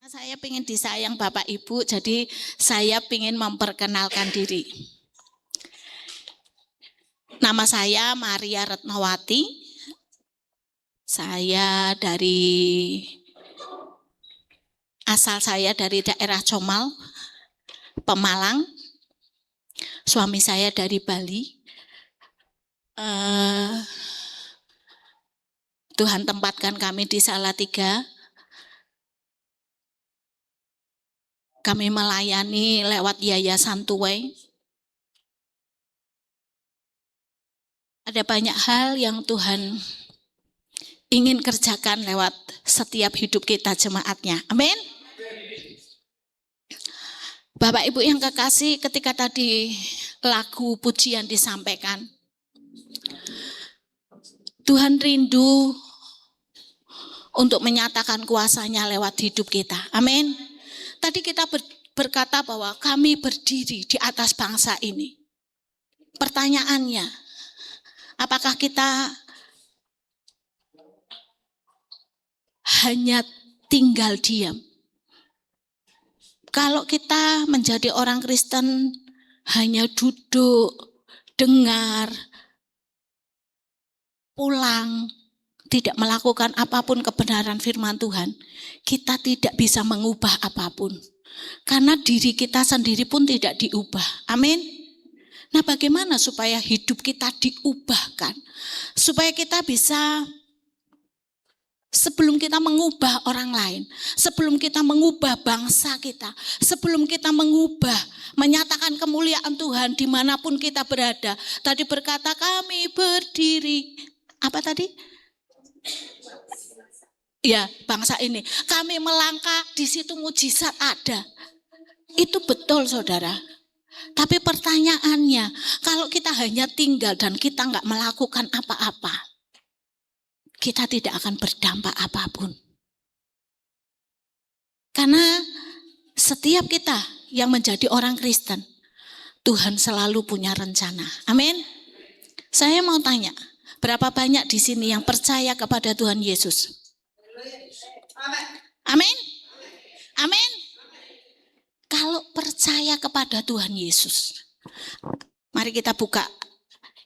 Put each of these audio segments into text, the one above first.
Saya ingin disayang Bapak Ibu, jadi saya ingin memperkenalkan diri. Nama saya Maria Retnawati. Asal saya dari daerah Comal, Pemalang. Suami saya dari Bali. Tuhan tempatkan kami di Salatiga. Kami melayani lewat Yayasan Tuwai. Ada banyak hal yang Tuhan ingin kerjakan lewat setiap hidup kita jemaatnya. Amin. Bapak Ibu yang kekasih, ketika tadi lagu pujian disampaikan, Tuhan rindu untuk menyatakan kuasanya lewat hidup kita. Amin. Tadi kita berkata bahwa kami berdiri di atas bangsa ini. Pertanyaannya, apakah kita hanya tinggal diam? Kalau kita menjadi orang Kristen hanya duduk, dengar, pulang, tidak melakukan apapun kebenaran firman Tuhan, kita tidak bisa mengubah apapun. Karena diri kita sendiri pun tidak diubah. Amin. Nah, bagaimana supaya hidup kita diubahkan? Supaya kita bisa, sebelum kita mengubah orang lain, sebelum kita mengubah bangsa kita, sebelum kita mengubah, menyatakan kemuliaan Tuhan dimanapun kita berada. Tadi berkata kami berdiri, apa tadi? Ya, bangsa ini. Kami melangkah, di situ mujizat ada. Itu betul, saudara. Tapi pertanyaannya, kalau kita hanya tinggal dan kita nggak melakukan apa-apa, kita tidak akan berdampak apapun. Karena setiap kita yang menjadi orang Kristen, Tuhan selalu punya rencana. Amin. Saya mau tanya, berapa banyak di sini yang percaya kepada Tuhan Yesus? Amin. Amin. Kalau percaya kepada Tuhan Yesus, mari kita buka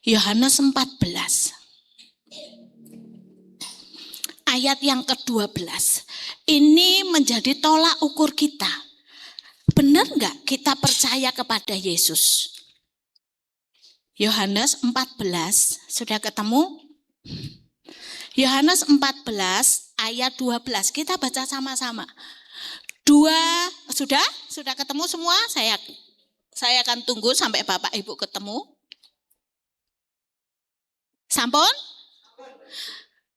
Yohanes 14. Ayat yang ke-12. Ini menjadi tolak ukur kita. Benar enggak kita percaya kepada Yesus? Yohanes 14, sudah ketemu? Yohanes 14 ayat 12, kita baca sama-sama. Sudah ketemu semua? Saya akan tunggu sampai Bapak Ibu ketemu. Sampun?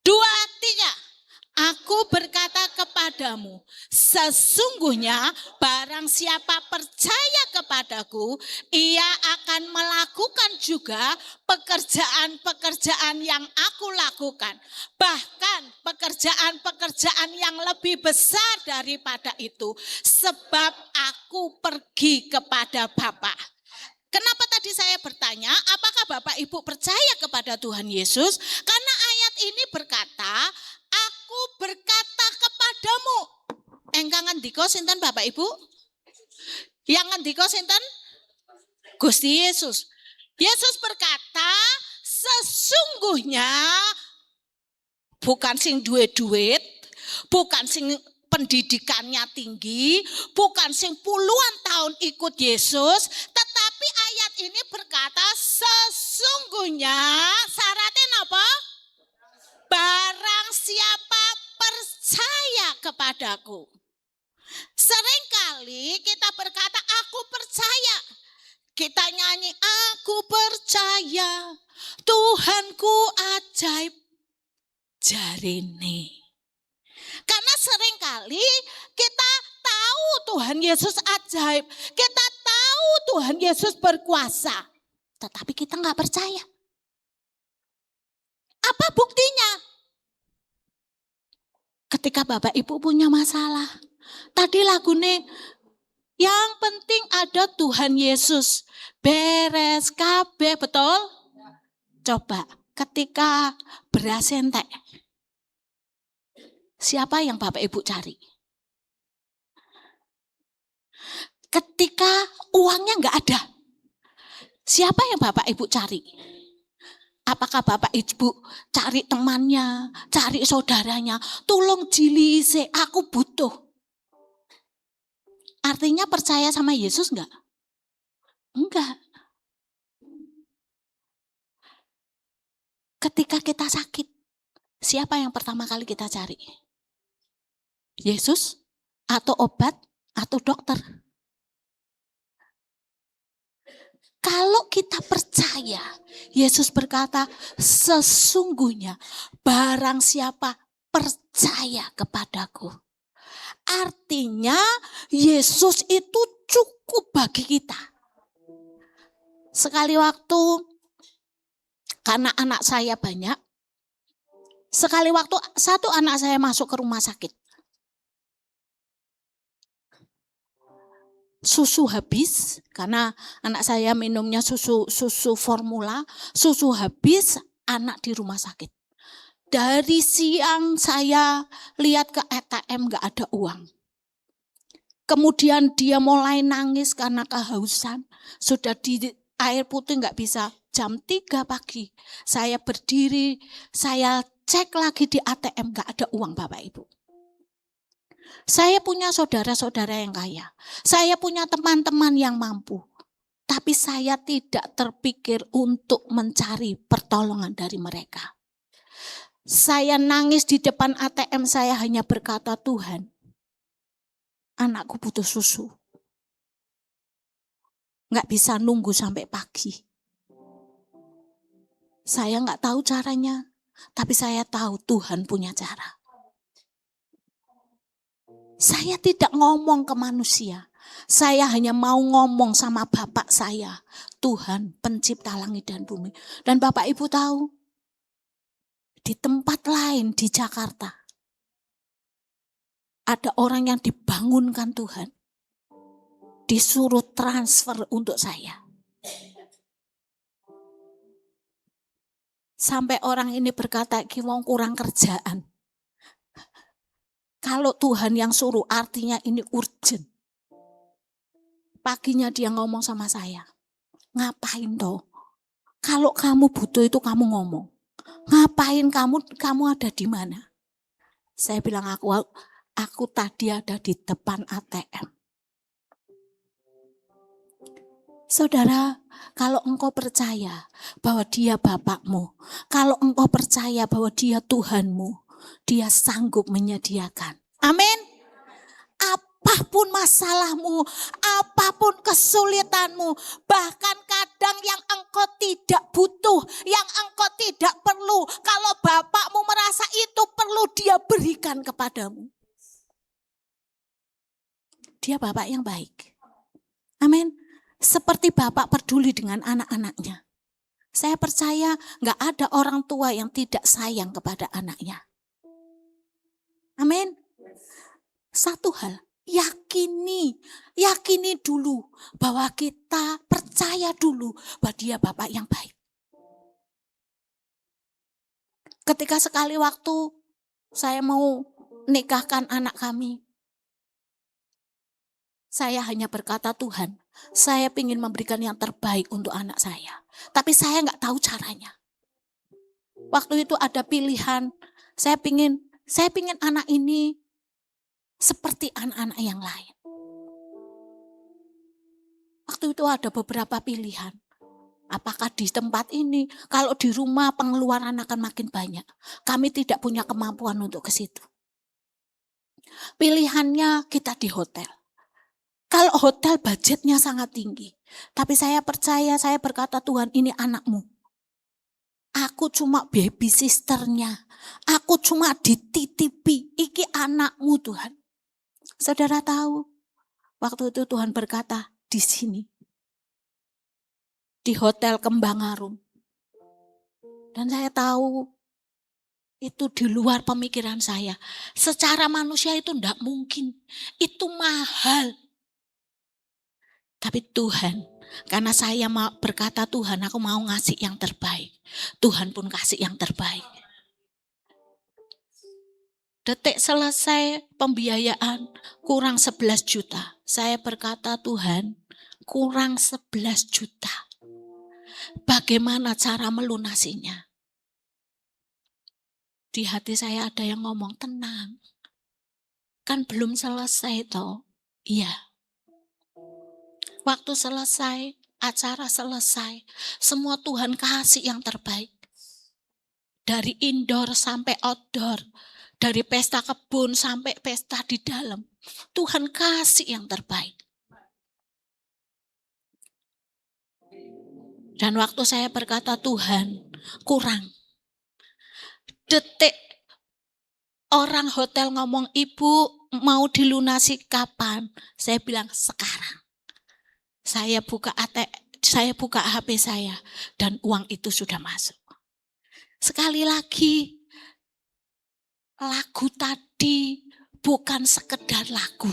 2, 3. Aku berkata kepadamu, sesungguhnya barang siapa percaya kepadaku, ia akan melakukan juga pekerjaan-pekerjaan yang aku lakukan. Bahkan pekerjaan-pekerjaan yang lebih besar daripada itu, sebab aku pergi kepada Bapa. Kenapa tadi saya bertanya, apakah Bapak Ibu percaya kepada Tuhan Yesus? Karena ayat ini berkata, aku berkata kepadamu. Engkang ngendika sinten Bapak Ibu? Yang ngendika sinten? Gusti Yesus. Yesus berkata, sesungguhnya bukan sing duwe duit, bukan sing pendidikannya tinggi, bukan sing puluhan tahun ikut Yesus, tetapi ayat ini berkata sesungguhnya syaratnya apa? Barang siapa percaya kepadaku. Seringkali kita berkata aku percaya. Kita nyanyi aku percaya Tuhanku ajaib jarine. Karena seringkali kita tahu Tuhan Yesus ajaib. Kita tahu Tuhan Yesus berkuasa. Tetapi kita nggak percaya. Apa buktinya? Ketika Bapak Ibu punya masalah. Tadi lagunya, yang penting ada Tuhan Yesus. Beres kabeh, betul? Coba, ketika beras entek. Siapa yang Bapak Ibu cari? Ketika uangnya nggak ada, siapa yang Bapak Ibu cari? Apakah Bapak Ibu cari temannya, cari saudaranya, tolong jilise, aku butuh. Artinya percaya sama Yesus enggak? Enggak. Ketika kita sakit, siapa yang pertama kali kita cari? Yesus atau obat atau dokter? Kalau kita percaya, Yesus berkata, sesungguhnya barang siapa percaya kepadaku. Artinya Yesus itu cukup bagi kita. Sekali waktu, karena anak saya banyak, sekali waktu satu anak saya masuk ke rumah sakit. Susu habis, karena anak saya minumnya susu formula, susu habis, anak di rumah sakit. Dari siang saya lihat ke ATM gak ada uang. Kemudian dia mulai nangis karena kehausan, sudah di air putih gak bisa. Jam 3 pagi, saya berdiri, saya cek lagi di ATM gak ada uang Bapak Ibu. Saya punya saudara-saudara yang kaya. Saya punya teman-teman yang mampu. Tapi saya tidak terpikir untuk mencari pertolongan dari mereka. Saya nangis di depan ATM, saya hanya berkata, Tuhan, anakku butuh susu. Nggak bisa nunggu sampai pagi. Saya nggak tahu caranya, tapi saya tahu Tuhan punya cara. Saya tidak ngomong ke manusia. Saya hanya mau ngomong sama Bapak saya. Tuhan pencipta langit dan bumi. Dan Bapak Ibu tahu, di tempat lain di Jakarta, ada orang yang dibangunkan Tuhan. Disuruh transfer untuk saya. Sampai orang ini berkata, Ki wong kurang kerjaan. Kalau Tuhan yang suruh artinya ini urgent. Paginya dia ngomong sama saya. Ngapain toh? Kalau kamu butuh itu kamu ngomong. Ngapain kamu ada di mana? Saya bilang aku tadi ada di depan ATM. Saudara, kalau engkau percaya bahwa dia Bapakmu, kalau engkau percaya bahwa dia Tuhanmu, dia sanggup menyediakan. Amin. Apapun masalahmu, apapun kesulitanmu, bahkan kadang yang engkau tidak butuh, yang engkau tidak perlu, kalau Bapakmu merasa itu perlu, dia berikan kepadamu. Dia Bapak yang baik. Amin. Seperti Bapak peduli dengan anak-anaknya. Saya percaya gak ada orang tua yang tidak sayang kepada anaknya. Amin. Satu hal, yakini dulu bahwa kita percaya dulu bahwa dia Bapak yang baik. Ketika sekali waktu saya mau nikahkan anak kami, saya hanya berkata, Tuhan, saya ingin memberikan yang terbaik untuk anak saya. Tapi saya nggak tahu caranya. Waktu itu ada pilihan, saya ingin anak ini seperti anak-anak yang lain. Waktu itu ada beberapa pilihan. Apakah di tempat ini, kalau di rumah pengeluaran akan makin banyak. Kami tidak punya kemampuan untuk ke situ. Pilihannya kita di hotel. Kalau hotel budgetnya sangat tinggi. Tapi saya percaya, saya berkata, Tuhan ini anakmu. Aku cuma baby sisternya. Aku cuma dititipi. Iki anakmu Tuhan. Saudara tahu, waktu itu Tuhan berkata, di sini. Di Hotel Kembang Arum. Dan saya tahu, itu di luar pemikiran saya. Secara manusia itu tidak mungkin. Itu mahal. Tapi Tuhan, karena saya mau berkata Tuhan, aku mau ngasih yang terbaik. Tuhan pun kasih yang terbaik. Detik selesai pembiayaan kurang 11 juta. Saya berkata, Tuhan, kurang 11 juta. Bagaimana cara melunasinya? Di hati saya ada yang ngomong, tenang. Kan belum selesai toh. Iya. Waktu selesai, acara selesai. Semua Tuhan kasih yang terbaik. Dari indoor sampai outdoor. Dari pesta kebun sampai pesta di dalam. Tuhan kasih yang terbaik. Dan waktu saya berkata, Tuhan, kurang. Detik orang hotel ngomong, Ibu mau dilunasi kapan? Saya bilang, sekarang. Saya buka HP saya dan uang itu sudah masuk. Sekali lagi, lagu tadi bukan sekedar lagu,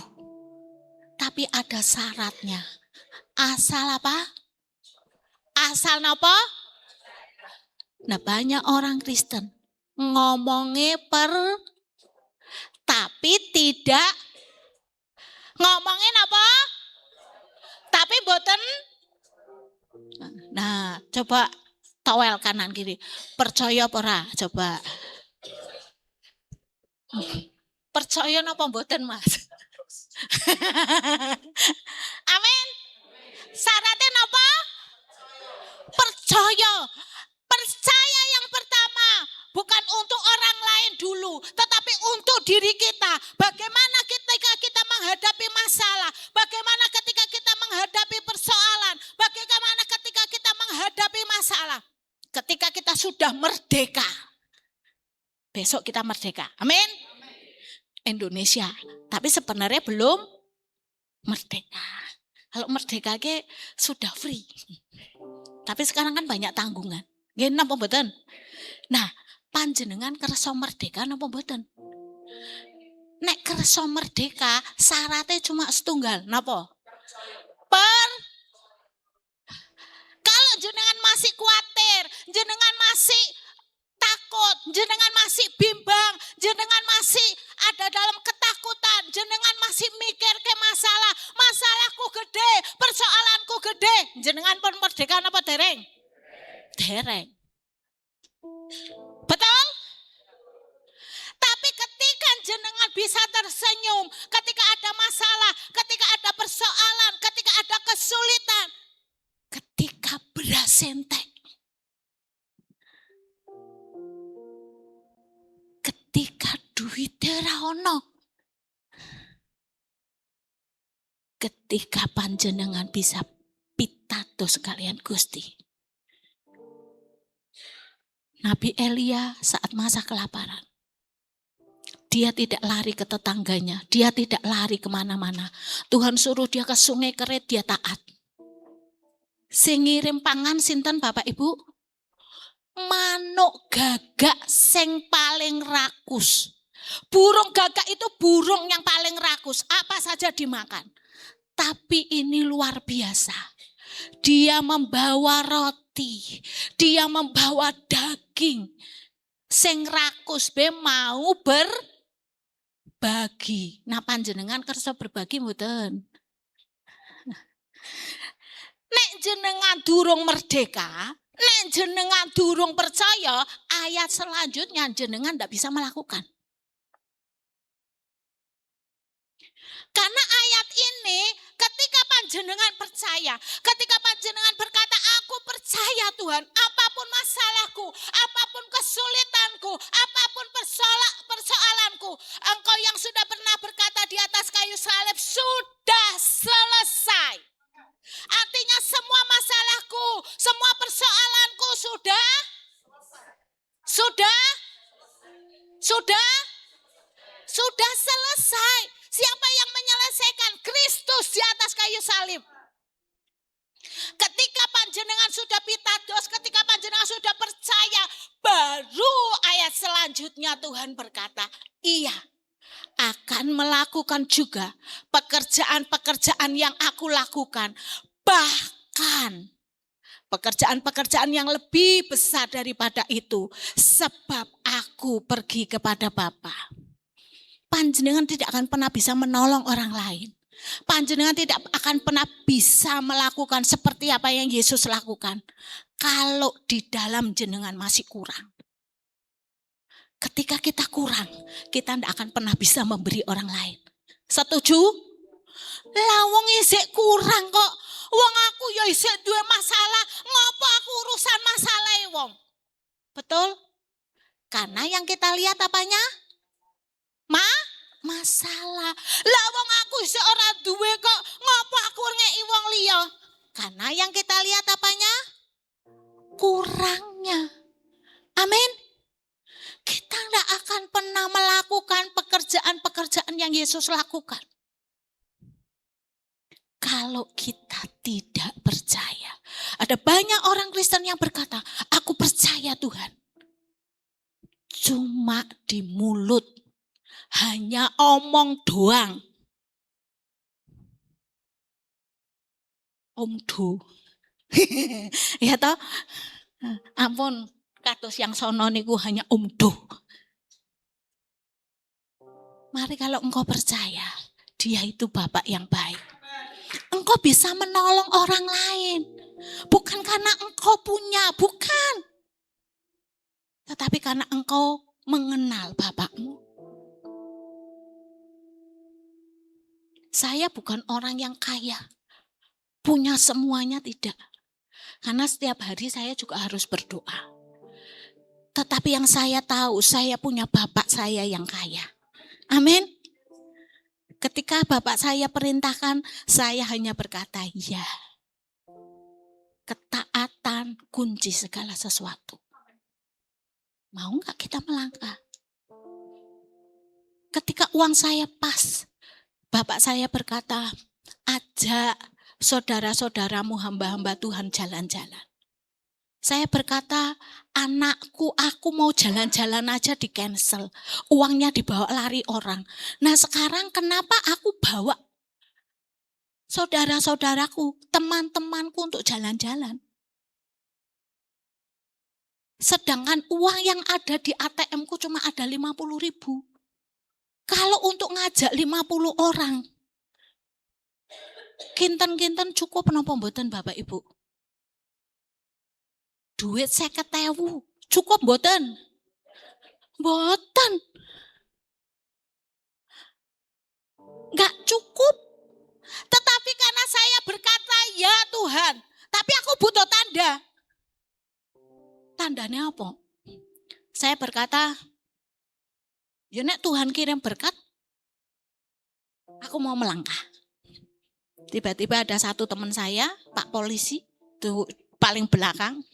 tapi ada syaratnya. Asal apa? Asal apa? Nah, banyak orang Kristen ngomongnya tapi tidak ngomongin apa? Tapi boten. Nah, coba towel kanan kiri. Percaya apa ora? Coba. Percaya napa boten, Mas? Amin. Syaratnya napa? Percaya. Percaya yang pertama bukan untuk orang lain dulu, tetapi untuk diri kita. Bagaimana ketika kita menghadapi masalah, bagaimana ketika kita menghadapi persoalan, bagaimana ketika kita menghadapi masalah. Ketika kita sudah merdeka, besok kita merdeka. Amin. Indonesia, tapi sebenarnya belum merdeka. Kalau merdeka sudah free. Tapi sekarang kan banyak tanggungan. Nggih napa mboten? Nah, panjenengan kersa merdeka napa mboten? Nek kersa merdeka, syaratnya cuma setunggal. Napa? Kalau jenengan masih khawatir, jenengan masih takut, jenengan masih bimbang, jenengan masih ada dalam ketakutan, jenengan masih mikir ke masalahku gede, persoalanku gede, jenengan pun merdeka apa dereng? Dereng. Betul? Tapi ketika jenengan bisa tersenyum, ketika ada masalah, ketika ada persoalan, ketika ada kesulitan, ketika beras entek, ketika duit ora ono, ketika panjenengan bisa pitados kalian Gusti. Nabi Elia saat masa kelaparan, dia tidak lari ke tetangganya, dia tidak lari kemana-mana. Tuhan suruh dia ke sungai Kerit, dia taat. Sing ngirim pangan sinten Bapak Ibu? Manuk gagak sing paling rakus. Burung gagak itu burung yang paling rakus, apa saja dimakan. Tapi ini luar biasa. Dia membawa roti, dia membawa daging. Sing rakus be mau berbagi. Nah panjenengan kersa berbagi mboten? Nek jenengan durung merdeka, nek jenengan durung percaya, ayat selanjutnya jenengan tidak bisa melakukan. Karena ayat ini ketika panjenengan percaya, ketika panjenengan berkata, aku percaya Tuhan, apapun masalahku, apapun kesulitanku, apapun persoalanku, Engkau yang sudah pernah berkata di atas kayu salib, sudah selesai. Artinya semua masalahku, semua persoalanku sudah selesai. Siapa yang menyelesaikan? Kristus di atas kayu salib. Ketika panjenengan sudah pitados, ketika panjenengan sudah percaya, baru ayat selanjutnya Tuhan berkata, iya, akan melakukan juga pekerjaan-pekerjaan yang aku lakukan. Bahkan pekerjaan-pekerjaan yang lebih besar daripada itu. Sebab aku pergi kepada Bapa. panjenengan tidak akan pernah bisa menolong orang lain. Panjenengan tidak akan pernah bisa melakukan seperti apa yang Yesus lakukan kalau di dalam jenengan masih kurang. Ketika kita kurang, kita tidak akan pernah bisa memberi orang lain. Setuju? Lah wong isik kurang kok. Wong aku ya isik duwe masalah, ngopo aku urusan masalah wong? Betul? Karena yang kita lihat apanya? Masalah. Lah wong aku isik ora duwe kok, ngopo aku ngeki wong liya? Karena yang kita lihat apanya? Kurangnya. Amin. Kita tidak akan pernah melakukan pekerjaan-pekerjaan yang Yesus lakukan kalau kita tidak percaya. Ada banyak orang Kristen yang berkata, aku percaya Tuhan. Cuma di mulut, hanya omong doang. Omdo. Ya toh? Ampun, kados yang sono niku hanya omdo. Mari kalau engkau percaya, dia itu Bapak yang baik. Engkau bisa menolong orang lain. Bukan karena engkau punya, bukan. Tetapi karena engkau mengenal Bapakmu. Saya bukan orang yang kaya. Punya semuanya tidak. Karena setiap hari saya juga harus berdoa. Tetapi yang saya tahu, saya punya Bapak saya yang kaya. Amin. Ketika Bapak saya perintahkan, saya hanya berkata, ya. Ketaatan kunci segala sesuatu. Mau enggak kita melangkah? Ketika uang saya pas, Bapak saya berkata, ajak saudara-saudaramu hamba-hamba Tuhan jalan-jalan. Saya berkata, anakku, aku mau jalan-jalan aja di cancel. Uangnya dibawa lari orang. Nah sekarang kenapa aku bawa saudara-saudaraku, teman-temanku untuk jalan-jalan? Sedangkan uang yang ada di ATM-ku cuma ada 50.000. Kalau untuk ngajak 50 orang, kinten-kinten cukup napa mboten Bapak Ibu? Duit 50.000, cukup mboten? Mboten. Enggak cukup. Tetapi karena saya berkata, ya Tuhan, tapi aku butuh tanda. Tandanya apa? Saya berkata, ya nek Tuhan kirim berkat, aku mau melangkah. Tiba-tiba ada satu teman saya, Pak Polisi, tuh paling belakang.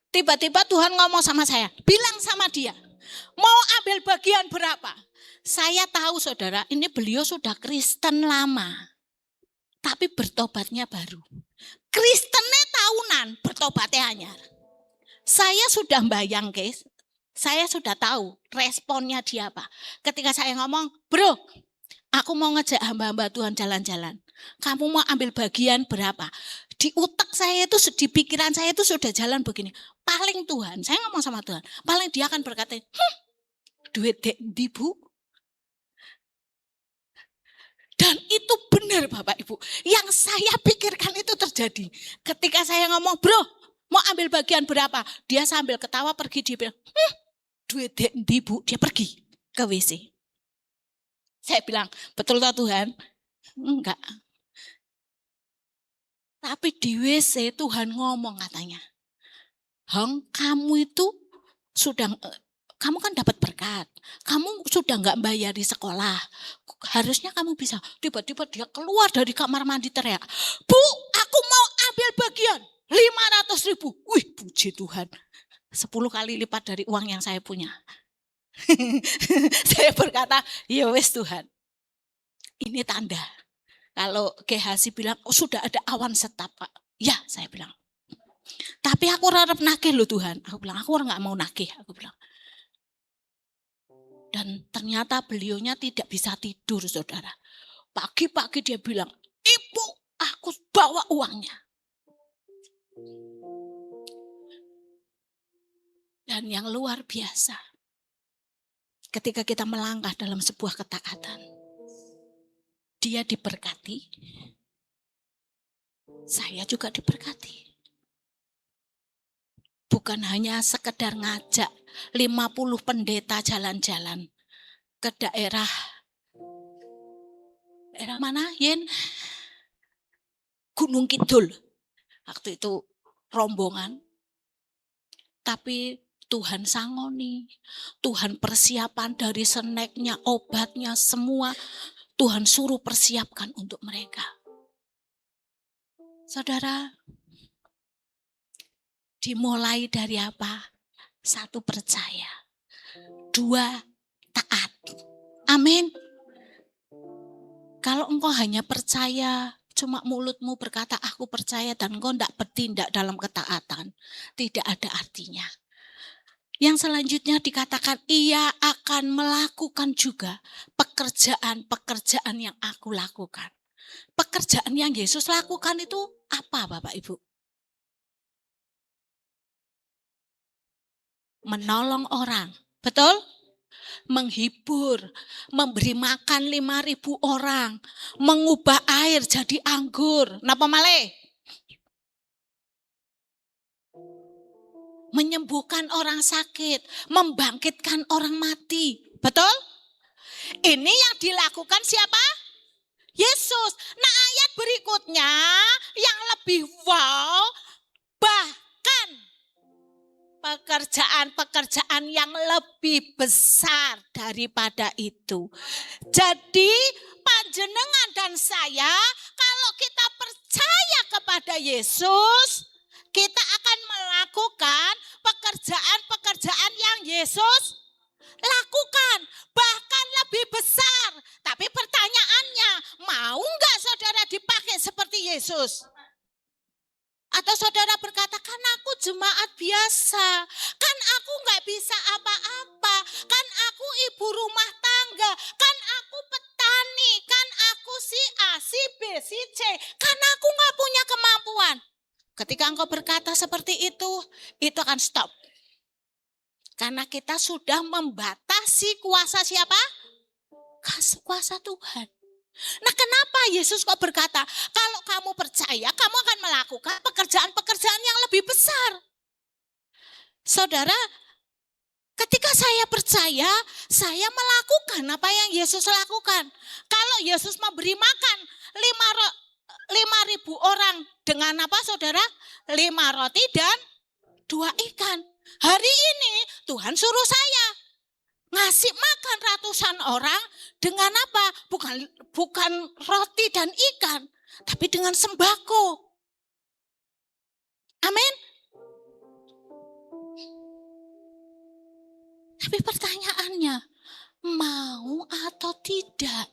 Tiba-tiba Tuhan ngomong sama saya, bilang sama dia, mau ambil bagian berapa? Saya tahu saudara, ini beliau sudah Kristen lama, tapi bertobatnya baru. Kristennya tahunan, bertobatnya anyar. Saya sudah bayang guys, saya sudah tahu responnya dia apa. Ketika saya ngomong, bro, aku mau ngejak hamba-hamba Tuhan jalan-jalan. Kamu mau ambil bagian berapa? Di otak saya itu, di pikiran saya itu sudah jalan begini. Paling Tuhan, saya ngomong sama Tuhan, paling dia akan berkata, duit dek ndi Bu? Dan itu benar Bapak Ibu. Yang saya pikirkan itu terjadi. Ketika saya ngomong, bro, mau ambil bagian berapa? Dia sambil ketawa pergi, dia bilang, duit dek ndi Bu? Dia pergi ke WC. Saya bilang, betul tak Tuhan? Enggak. Tapi di WC Tuhan ngomong katanya, Hong, kamu itu sudah, kamu kan dapat berkat. Kamu sudah enggak bayar di sekolah. Harusnya kamu bisa. Tiba-tiba dia keluar dari kamar mandi teriak, Bu, aku mau ambil bagian 500.000. Wih, puji Tuhan. 10 kali lipat dari uang yang saya punya. Saya berkata, ya wes Tuhan. Ini tanda. Kalau GHC bilang, oh, sudah ada awan setap Pak. Ya, saya bilang. Tapi aku harap nagih loh Tuhan. Aku bilang, aku nggak mau nagih. Aku bilang. Dan ternyata beliaunya tidak bisa tidur saudara. Pagi-pagi dia bilang, Ibu, aku bawa uangnya. Dan yang luar biasa, ketika kita melangkah dalam sebuah ketaatan, dia diberkati, saya juga diberkati. Bukan hanya sekedar ngajak 50 pendeta jalan-jalan ke daerah mana, Yen? Gunung Kidul. Waktu itu rombongan. Tapi Tuhan sangoni, Tuhan persiapan dari snacknya, obatnya, semua Tuhan suruh persiapkan untuk mereka. Saudara, dimulai dari apa? 1, percaya. 2, taat. Amin. Kalau engkau hanya percaya, cuma mulutmu berkata aku percaya dan engkau tidak bertindak dalam ketaatan, tidak ada artinya. Yang selanjutnya dikatakan ia akan melakukan juga pekerjaan-pekerjaan yang aku lakukan. Pekerjaan yang Yesus lakukan itu apa, Bapak Ibu? Menolong orang, betul? Menghibur, memberi makan 5.000 orang, mengubah air jadi anggur. Napa malih? Menyembuhkan orang sakit, membangkitkan orang mati. Betul? Ini yang dilakukan siapa? Yesus. Nah, ayat berikutnya yang lebih wow, bahkan pekerjaan-pekerjaan yang lebih besar daripada itu. Jadi panjenengan dan saya, kalau kita percaya kepada Yesus, kita akan melakukan pekerjaan-pekerjaan yang Yesus lakukan, bahkan lebih besar. Tapi pertanyaannya, mau enggak saudara dipakai seperti Yesus? Atau saudara berkata, kan aku jemaat biasa, kan aku enggak bisa apa-apa, kan aku ibu rumah tangga, kan aku petani, kan aku si A, si B, si C, kan aku enggak punya kemampuan. Ketika engkau berkata seperti itu akan stop. Karena kita sudah membatasi kuasa siapa? Kuasa Tuhan. Nah, kenapa Yesus kok berkata, kalau kamu percaya, kamu akan melakukan pekerjaan-pekerjaan yang lebih besar. Saudara, ketika saya percaya, saya melakukan apa yang Yesus lakukan. Kalau Yesus memberi makan 5.000 orang dengan apa saudara? 5 roti dan 2 ikan. Hari ini Tuhan suruh saya ngasih makan ratusan orang dengan apa? Bukan roti dan ikan, tapi dengan sembako. Amin. Tapi pertanyaannya, mau atau tidak?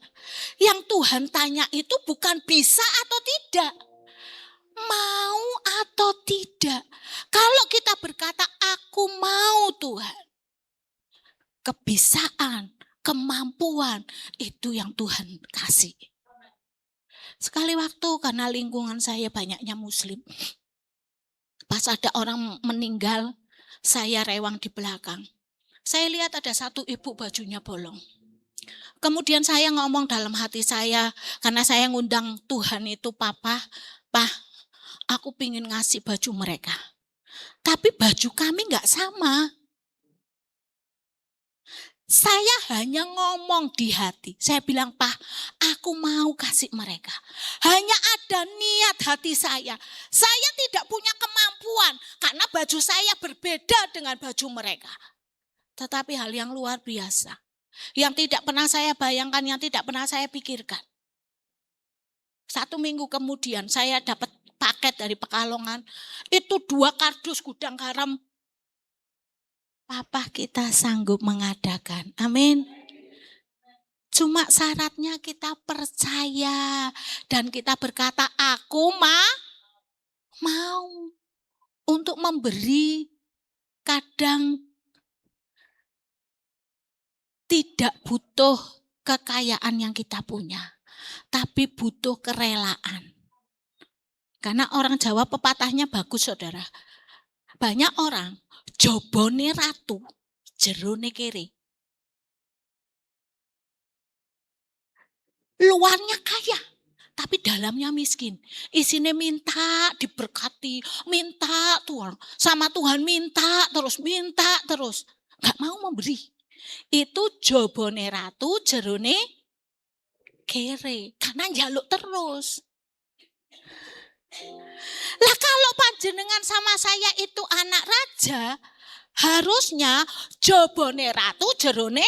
Yang Tuhan tanya itu bukan bisa atau tidak. Mau atau tidak. Kalau kita berkata, aku mau Tuhan. Kebisaan, kemampuan, itu yang Tuhan kasih. Sekali waktu karena lingkungan saya banyaknya muslim. Pas ada orang meninggal, saya rewang di belakang. Saya lihat ada satu ibu bajunya bolong. Kemudian saya ngomong dalam hati saya, karena saya ngundang Tuhan itu, Papa, aku pingin ngasih baju mereka. Tapi baju kami gak sama. Saya hanya ngomong di hati. Saya bilang, Pak, aku mau kasih mereka. Hanya ada niat hati saya. Saya tidak punya kemampuan karena baju saya berbeda dengan baju mereka. Tetapi hal yang luar biasa. Yang tidak pernah saya bayangkan, yang tidak pernah saya pikirkan. 1 minggu kemudian saya dapat paket dari Pekalongan. Itu 2 kardus gudang garam. Papa, kita sanggup mengadakan. Amin. Cuma syaratnya kita percaya dan kita berkata, aku mau untuk memberi. Kadang tidak butuh kekayaan yang kita punya, tapi butuh kerelaan. Karena orang Jawa pepatahnya bagus, saudara. Banyak orang jobone ratu, jerone kere. Luarnya kaya, tapi dalamnya miskin. Isinya minta diberkati, minta Tuhan. Sama Tuhan minta terus. Gak mau memberi. Itu jobone ratu, jerone kere. Karena njaluk terus. Lah kalau panjenengan sama saya itu anak raja, harusnya jobone ratu, jerone.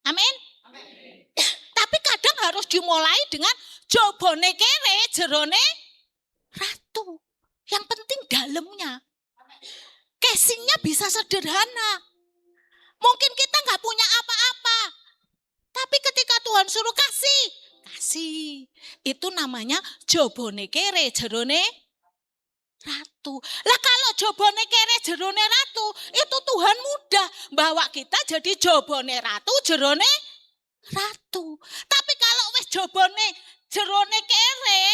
Amin. Tapi kadang harus dimulai dengan jobone kere, jerone ratu. Yang penting dalamnya. Casingnya bisa sederhana. Mungkin kita gak punya apa-apa. Tapi ketika Tuhan suruh kasih. Itu namanya jobone kere, jerone ratu. Lah kalau jobone kere, jerone ratu, itu Tuhan mudah bawa kita jadi jobone ratu, jerone ratu. Tapi kalau wis jobone jerone kere,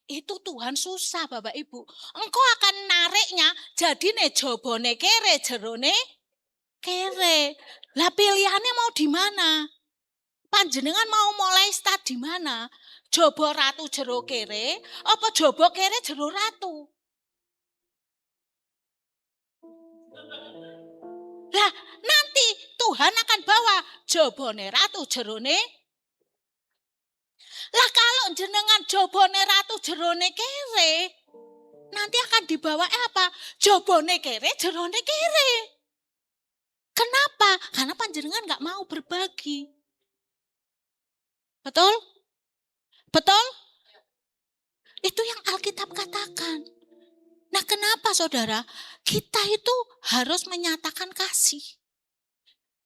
itu Tuhan susah Bapak Ibu. Engkau akan nariknya jadi nih jobone kere, jerone kere. Lah pilihannya mau di mana? Panjenengan mau mulai start di mana? Jobo ratu jero kere, apa jobo kere jero ratu? Lah nanti Tuhan akan bawa jobone ratu jerone. Lah kalau jenengan jobone ratu jerone kere, nanti akan dibawa apa? Jobone kere jerone kere. Kenapa? Karena panjenengan gak mau berbagi. Betul? Betul? Itu yang Alkitab katakan. Nah kenapa saudara? Kita itu harus menyatakan kasih.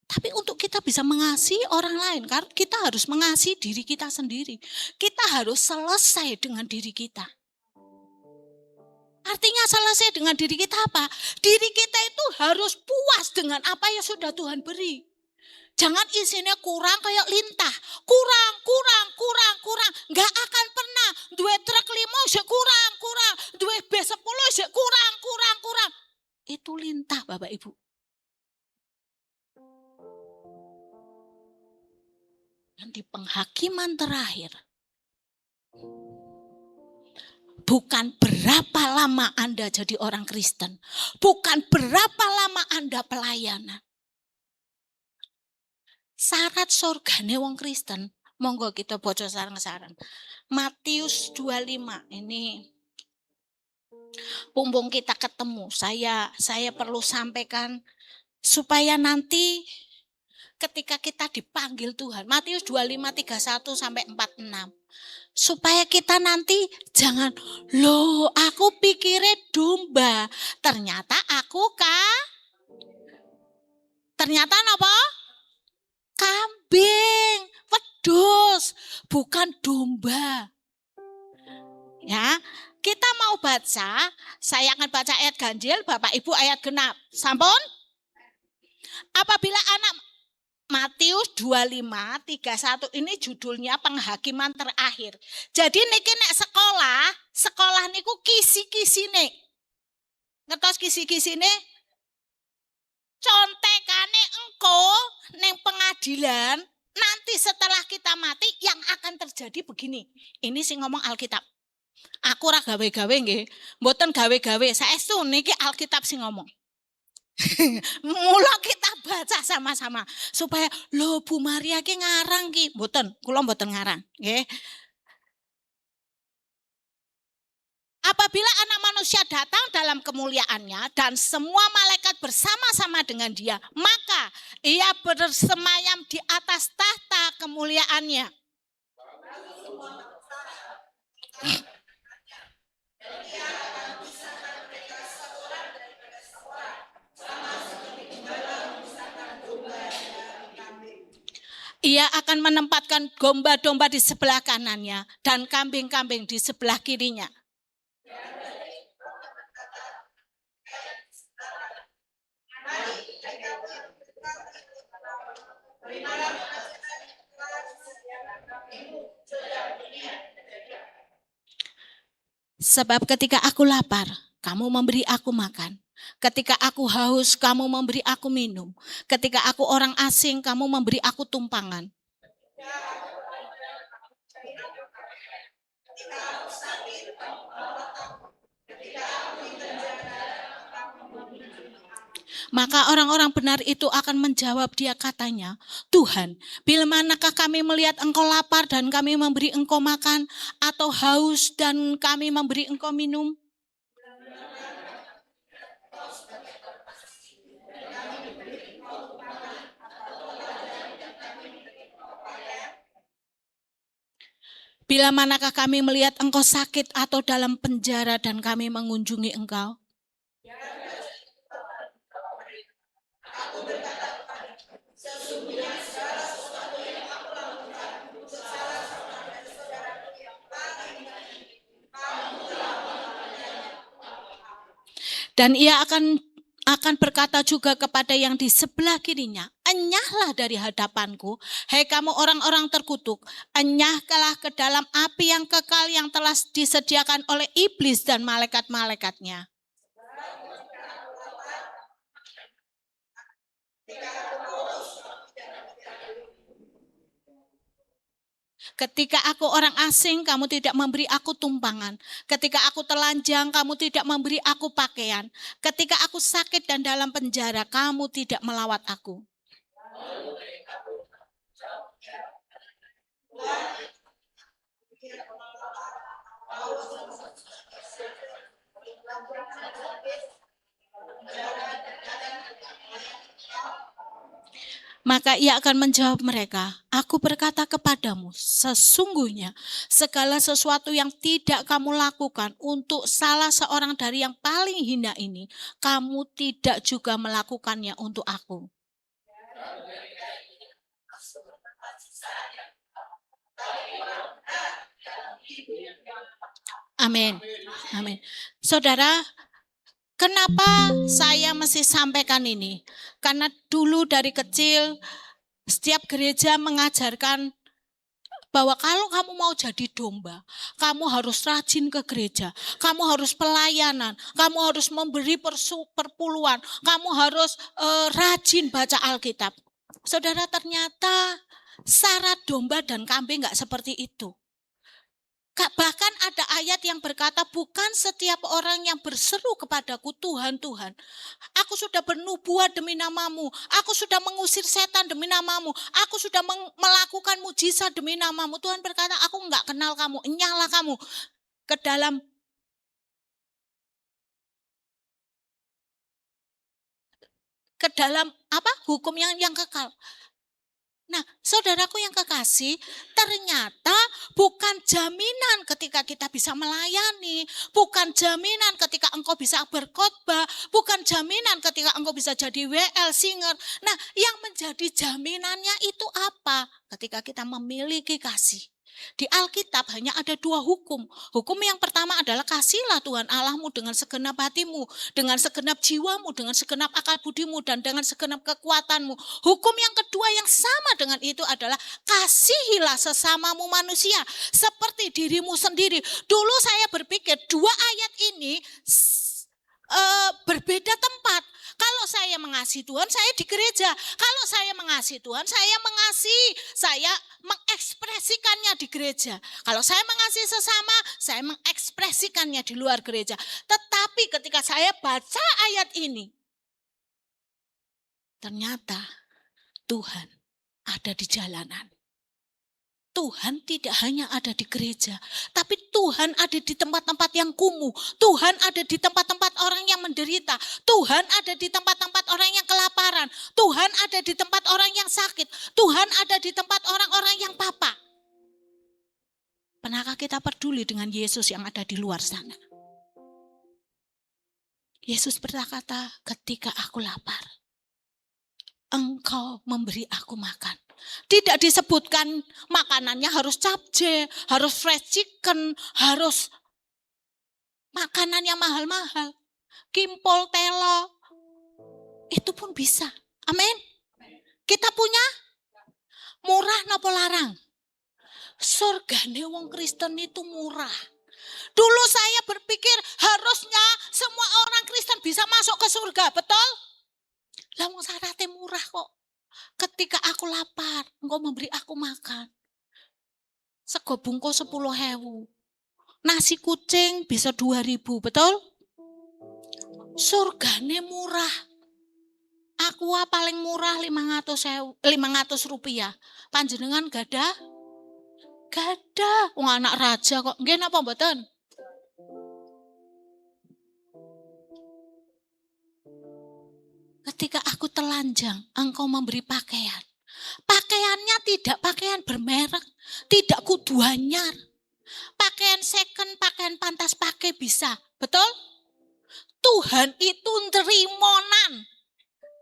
Tapi untuk kita bisa mengasihi orang lain, karena kita harus mengasihi diri kita sendiri. Kita harus selesai dengan diri kita. Artinya selesai dengan diri kita apa? Diri kita itu harus puas dengan apa yang sudah Tuhan beri. Jangan isinya kurang kayak lintah. Kurang. Gak akan pernah. Duwe truk 5 sik kurang. Duwe B10 sik kurang. Itu lintah Bapak Ibu. Dan di penghakiman terakhir, bukan berapa lama Anda jadi orang Kristen. Bukan berapa lama Anda pelayanan. Syarat surgane wong Kristen, monggo kita baca sareng-sareng. Matius 25 ini pumbung kita ketemu. Saya perlu sampaikan supaya nanti ketika kita dipanggil Tuhan. Matius 25 31 sampai 46. Supaya kita nanti jangan, loh aku pikirnya domba, ternyata aku ternyata apa? Kambing, wedhus, bukan domba. Ya, kita mau baca, saya akan baca ayat ganjil, Bapak Ibu ayat genap. Sampun? Apabila anak Matius 25, 31 ini judulnya penghakiman terakhir. Jadi niki nek sekolah niku kisi-kisine. Ngertos kisi-kisine? Contekane engko neng pengadilan, nanti setelah kita mati yang akan terjadi begini. Ini sing ngomong Alkitab. Aku ora gawe-gawe nggih, mboten gawe-gawe. Saestu niki Alkitab sing ngomong. Mula kita baca sama-sama supaya lho Bu Maria ki ngarang ki. Mboten, kula mboten ngarang, nggih. Apabila anak manusia datang dalam kemuliaannya dan semua malaikat bersama-sama dengan dia, maka ia bersemayam di atas tahta kemuliaannya. Ia akan menempatkan domba-domba di sebelah kanannya dan kambing-kambing di sebelah kirinya. Sebab ketika aku lapar, kamu memberi aku makan. Ketika aku haus, kamu memberi aku minum. Ketika aku orang asing, kamu memberi aku tumpangan. Maka orang-orang benar itu akan menjawab dia katanya, Tuhan, bila manakah kami melihat engkau lapar dan kami memberi engkau makan, atau haus dan kami memberi engkau minum? Bila manakah kami melihat engkau sakit atau dalam penjara dan kami mengunjungi engkau? Dan ia akan berkata juga kepada yang di sebelah kirinya, enyahlah dari hadapanku, hai kamu orang-orang terkutuk, enyahlah ke dalam api yang kekal yang telah disediakan oleh iblis dan malaikat-malaikatnya. Ketika aku orang asing, kamu tidak memberi aku tumpangan. Ketika aku telanjang, kamu tidak memberi aku pakaian. Ketika aku sakit dan dalam penjara, kamu tidak melawat aku. Maka ia akan menjawab mereka, aku berkata kepadamu, sesungguhnya segala sesuatu yang tidak kamu lakukan untuk salah seorang dari yang paling hina ini, kamu tidak juga melakukannya untuk aku. Amin. Amin. Saudara, kenapa saya mesti sampaikan ini? Karena dulu dari kecil setiap gereja mengajarkan bahwa kalau kamu mau jadi domba, kamu harus rajin ke gereja, kamu harus pelayanan, kamu harus memberi perpuluhan, kamu harus rajin baca Alkitab. Saudara, ternyata syarat domba dan kambing enggak seperti itu. Bahkan ada ayat yang berkata, bukan setiap orang yang berseru kepadaku, Tuhan, Tuhan, aku sudah bernubuat demi namamu, aku sudah mengusir setan demi namamu, aku sudah melakukan mujizat demi namamu. Tuhan berkata, aku enggak kenal kamu, enyahlah kamu ke dalam hukum yang kekal. Nah, saudaraku yang kekasih, ternyata bukan jaminan ketika kita bisa melayani, bukan jaminan ketika engkau bisa berkhotbah, bukan jaminan ketika engkau bisa jadi WL singer. Nah, yang menjadi jaminannya itu apa? Ketika kita memiliki kasih. Di Alkitab hanya ada 2 hukum. Hukum yang pertama adalah kasihlah Tuhan Allahmu dengan segenap hatimu, dengan segenap jiwamu, dengan segenap akal budimu, dan dengan segenap kekuatanmu. Hukum yang kedua yang sama dengan itu adalah kasihilah sesamamu manusia seperti dirimu sendiri. Dulu saya berpikir 2 ayat ini berbeda tempat. Kalau saya mengasihi Tuhan, saya di gereja. Kalau saya mengasihi Tuhan, saya mengekspresikannya di gereja. Kalau saya mengasihi sesama, saya mengekspresikannya di luar gereja. Tetapi ketika saya baca ayat ini, ternyata Tuhan ada di jalanan. Tuhan tidak hanya ada di gereja, tapi Tuhan ada di tempat-tempat yang kumuh. Tuhan ada di tempat-tempat orang yang menderita. Tuhan ada di tempat-tempat orang yang kelaparan. Tuhan ada di tempat orang yang sakit. Tuhan ada di tempat orang-orang yang papa. Pernahkah kita peduli dengan Yesus yang ada di luar sana? Yesus berkata, ketika aku lapar, engkau memberi aku makan. Tidak disebutkan makanannya harus capcay, harus fresh chicken, harus makanan yang mahal-mahal. Kimpol, telo, itu pun bisa. Amin. Kita punya murah napa larang? Surgane wong Kristen itu murah. Dulu saya berpikir harusnya semua orang Kristen bisa masuk ke surga, betul? Lah wong syaratnya murah kok. Ketika aku lapar, engkau memberi aku makan. Sego bungkus 10.000. Nasi kucing bisa 2.000, betul? Surgane murah. Aqua paling murah 500 rupiah. Panjenengan gadah? Gadah. Wong anak raja kok. Nggih napa mboten? Ketika aku telanjang, engkau memberi pakaian. Pakaiannya tidak pakaian bermerek, tidak kudu anyar. Pakaian second, pakaian pantas pakai bisa. Betul? Tuhan itu nerimonan.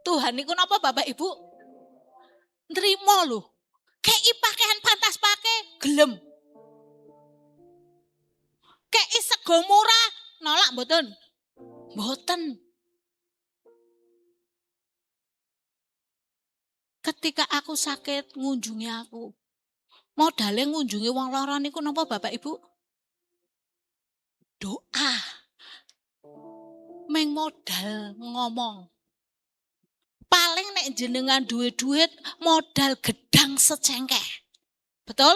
Tuhan itu napa Bapak Ibu? Nerimo loh. Kei pakaian pantas pakai, gelem. Kei sego murah, nolak mboten? Mboten. Ketika aku sakit ngunjungi aku. Modale ngunjungi wong lara niku napa Bapak Ibu? Doa. Meng modal ngomong. Paling nek jenengan duit modal gedang secengkeh. Betul?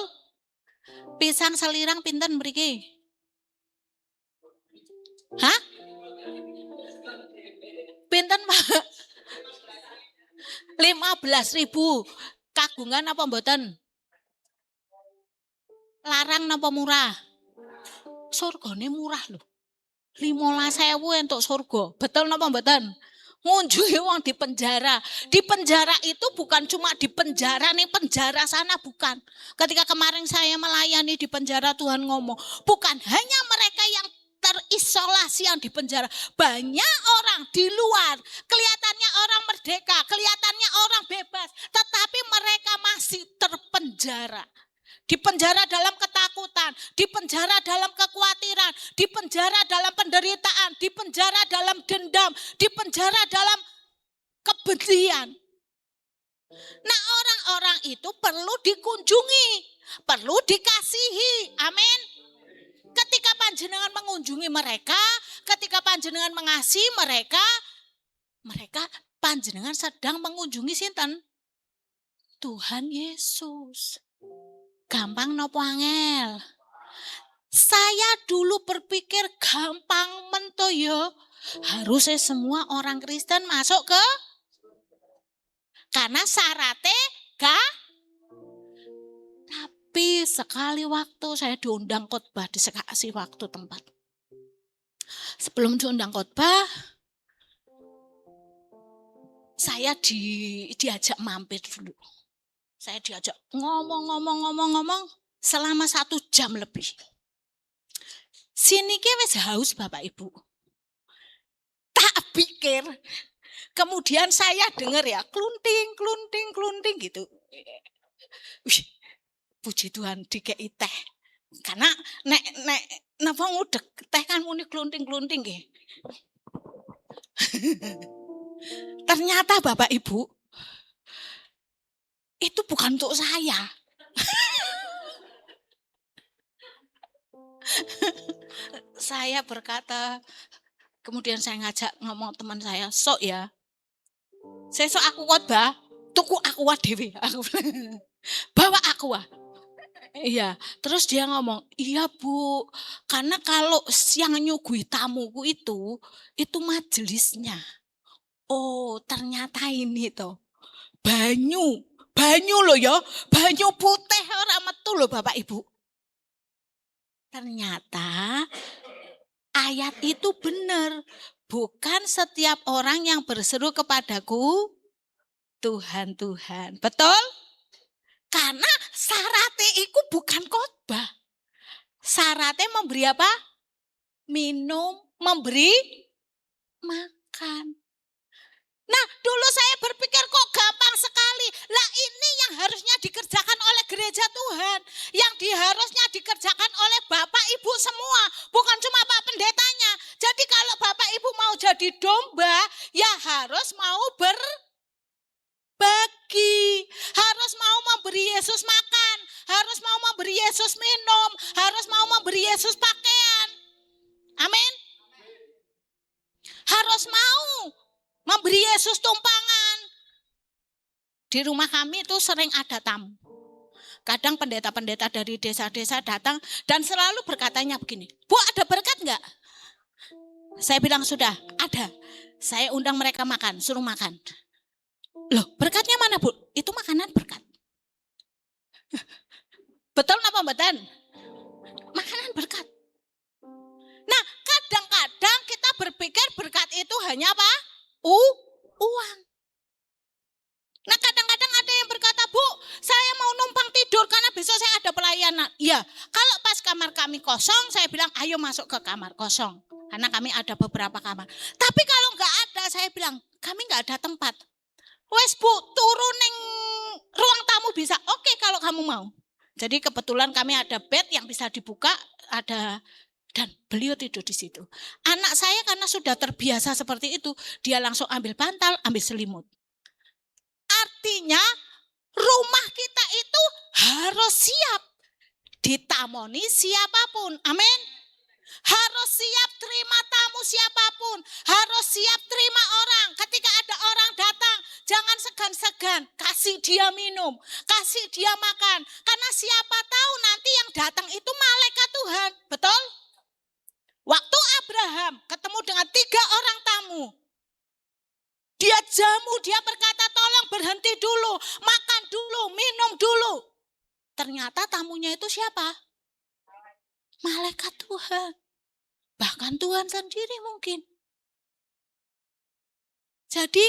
Pisang selirang pinten mriki? Hah? Pinten Pak? 15.000. Kagungan apa mboten? Larang napa murah? Surgane murah lho. 15.000 entuk surga. Betul napa mboten? Ngunjungi wong di penjara. Di penjara itu bukan cuma di penjara nih, penjara sana bukan. Ketika kemarin saya melayani di penjara, Tuhan ngomong, bukan hanya mereka yang terisolasi yang di penjara. Banyak orang di luar, kelihatannya orang merdeka, kelihatannya orang bebas, tetapi mereka masih terpenjara. Di penjara dalam ketakutan, di penjara dalam kekhawatiran, di penjara dalam penderitaan, di penjara dalam dendam, di penjara dalam kebencian. Nah, orang-orang itu perlu dikunjungi, perlu dikasihi. Amin. Ketika panjenengan mengunjungi mereka, ketika panjenengan mengasihi mereka panjenengan sedang mengunjungi sinten? Tuhan Yesus. Gampang nopo angel? Saya dulu berpikir gampang mentoyo. Harusnya semua orang Kristen masuk ke, karena syaratnya tapi sekali waktu saya diundang khotbah, dikasih waktu tempat. Sebelum diundang khotbah, saya diajak mampir dulu. Saya diajak ngomong selama 1 jam lebih. Sini ki wis haus Bapak Ibu. Tak pikir. Kemudian saya dengar ya, klunting gitu. Wih, puji Tuhan dikei teh. Karena nek napa ngudek teh kan muni klunting nggih. Ternyata Bapak Ibu, itu bukan untuk saya. Saya berkata, kemudian saya ngajak ngomong teman saya, sok ya. Sesok aku khotbah, tuku aku dhewe. Bawa aku. Iya, terus dia ngomong, iya Bu, karena kalau yang nyuguhi tamuku itu majelisnya. Oh, ternyata ini toh. Banyu loh ya, banyu putih ora metu loh Bapak Ibu. Ternyata ayat itu benar. Bukan setiap orang yang berseru kepadaku, Tuhan, Tuhan. Betul? Karena syaratnya itu bukan khotbah. Syaratnya memberi apa? Minum, memberi makan. Nah, dulu saya berpikir kok gampang sekali. Lah ini yang harusnya dikerjakan oleh gereja Tuhan. Yang harusnya dikerjakan oleh Bapak Ibu semua. Bukan cuma Pak Pendetanya. Jadi kalau Bapak Ibu mau jadi domba, ya harus mau berbagi. Harus mau memberi Yesus makan. Harus mau memberi Yesus minum. Harus mau memberi Yesus pakaian. Amin. Harus mau memberi Yesus tumpangan. Di rumah kami itu sering ada tamu. Kadang pendeta-pendeta dari desa-desa datang dan selalu berkatanya begini, Bu, ada berkat enggak? Saya bilang sudah, ada. Saya undang mereka makan, suruh makan. Loh, berkatnya mana, Bu? Itu makanan berkat. Betul apa betul? Makanan berkat. Nah, kadang-kadang kita berpikir berkat itu hanya apa? Uang. Nah, kadang-kadang ada yang berkata, Bu, saya mau numpang tidur karena besok saya ada pelayanan. Ya, kalau pas kamar kami kosong, saya bilang, ayo masuk ke kamar kosong. Karena kami ada beberapa kamar. Tapi kalau nggak ada, saya bilang, kami nggak ada tempat. Wes Bu, turun neng ruang tamu bisa. Oke, kalau kamu mau. Jadi kebetulan kami ada bed yang bisa dibuka, ada, dan beliau tidur di situ. Anak saya karena sudah terbiasa seperti itu, dia langsung ambil bantal, ambil selimut. Artinya rumah kita itu harus siap ditamoni siapapun. Amin. Harus siap terima tamu siapapun. Harus siap terima orang. Ketika ada orang datang, jangan segan-segan. Kasih dia minum, kasih dia makan. Karena siapa tahu nanti yang datang itu malaikat Tuhan. Betul? Waktu Abraham ketemu dengan 3 orang tamu, dia jamu, dia berkata tolong berhenti dulu, makan dulu, minum dulu. Ternyata tamunya itu siapa? Malaikat Tuhan. Bahkan Tuhan sendiri mungkin. Jadi